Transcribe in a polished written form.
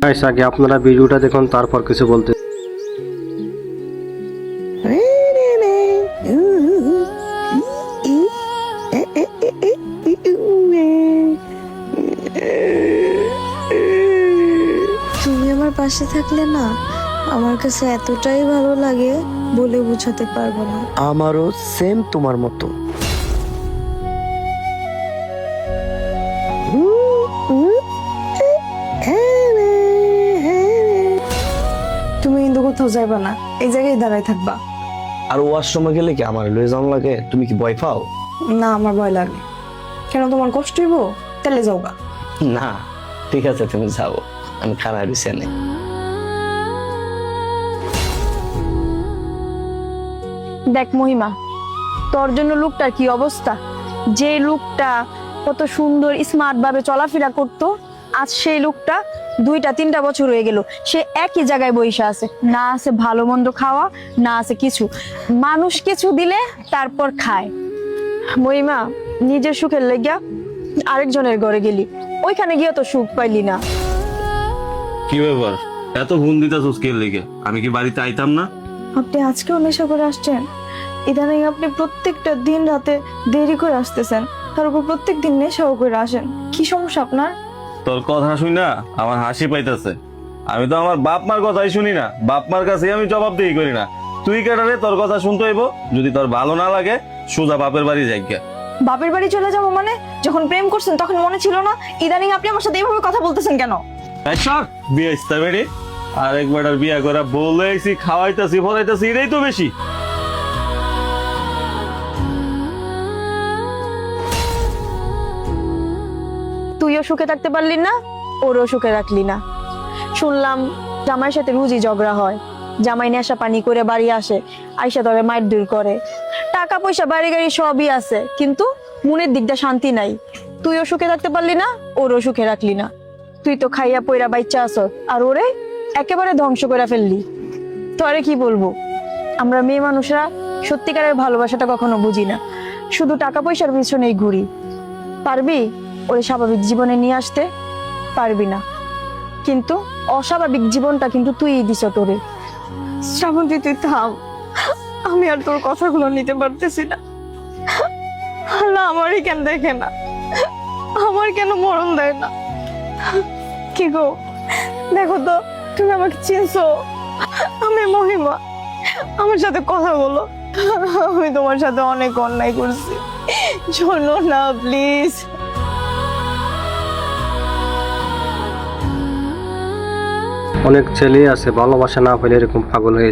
Guys আগে আপনারা ভিডিওটা দেখুন তারপর কিছু বলতে। তুমি আমার পাশে থাকলে না আমার কাছে এতটাই ভালো লাগে বলে বোঝাতে পারবো না। আমারও সেম তোমার মতো। তুমি কিন্তু কোথাও যাইবা না, এই জায়গায় দাঁড়ায় থাকবা। আর ওয়াশরুমে গেলে কি আমার লয়ে যাওয়া লাগে? তুমি কি ভয় পাও? না, আমার ভয় লাগে। কেন, তোমার কষ্ট হইব? তাহলে যাওগা। না ঠিক আছে, তুমি যাও, আমি খারাপ রয়েছি না। দেখ মহিমা, তোর জন্য লোকটার কি অবস্থা। যে লোকটা কত সুন্দর স্মার্ট ভাবে চলাফেরা করতো, আজ সেই লোকটা 2-3 বছর হয়ে গেল সে একই জায়গায় বসে আছে। না আছে ভালো মন্দ খাওয়া, না আছে কিছু। মানুষ কিছু দিলে তারপর খায়। মহিমা, নিজের সুখের লেগিয়া আরেকজনের ঘরে গেলি, ওইখানে গিয়ে তো সুখ পাইলি না। কি ব্যাপার, এত ফোন দিতেছস কে লেগে? আমি কি বাড়িতে আইতাম না? আপনি আজকেও নেশা করে আসছেন? ইদানিং আপনি প্রত্যেকটা দিন রাতে দেরি করে আসতেছেন, তার উপর প্রত্যেক দিন নেশাও করে আসেন। কি সমস্যা আপনার? তোর কথা শুনি না আমার হাসি পাইতেছে। আমি তো আমার বাপ মার কথাই শুনি না, বাপ মার কাছে আমি জবাবদিহি করি না। তুই কেটারে তোর কথা শুনতে হইব? যদি তোর ভালো না লাগে সোজা বাপের বাড়ি যাইগা। বাপের বাড়ি চলে যাবো মানে? যখন প্রেম করছেন তখন মনে ছিল না? ইদানিং আপনি আমার সাথে এইভাবে কথা বলতেছেন কেন? বিয়ে ইস্তা বেড়ে আরেকবার আর বিয়া করা বলেছি, খাওয়াইতাছি ফলাইতাছি, এটাই তো বেশি। তুইও সুখে থাকতে পারলি না, ওরও সুখে রাখলি না। শুনলাম জামাইয়ের সাথে রুজি ঝগড়া হয়, জামাই নেশা পানি করে বাড়ি আসে, আইসা তবে মায়ের দূর করে। টাকা পয়সা বাড়ি গাড়ি সবই আছে, কিন্তু মনের দিকটা শান্তি নাই। তুইও সুখে থাকতে পারলি না, ওরও সুখে রাখলি না। তুই তো খাইয়া পয়রা বাচ্চা আস, আর ওরে একেবারে ধ্বংস করে ফেললি। তোরে কি বলবো, আমরা মেয়ে মানুষরা সত্যিকারের ভালোবাসাটা কখনো বুঝি না, শুধু টাকা পয়সার পিছনেই ঘুরি। পারবি ওরে স্বাভাবিক জীবনে নিয়ে আসতে? পারবি না, কিন্তু অস্বাভাবিক জীবনটা কিন্তু তুইই দিছ তোরে। শ্রাবন্তী, তুই থাম, আমি আর তোর কথাগুলো নিতে পারতেছি না। আল্লাহ আমারই কেন দেখে না, আমার কেন মরণ দেয় না? কি গো, দেখো তো, তুমি আমাকে চিনছো? আমি মহিমা, আমার সাথে কথা বলো। আমি তোমার সাথে অনেক অন্যায় করছি, শোনো না প্লিজ। অনেক ছেলে আছে ভালোবাসা না পেলে এরকম পাগল হয়ে যায়।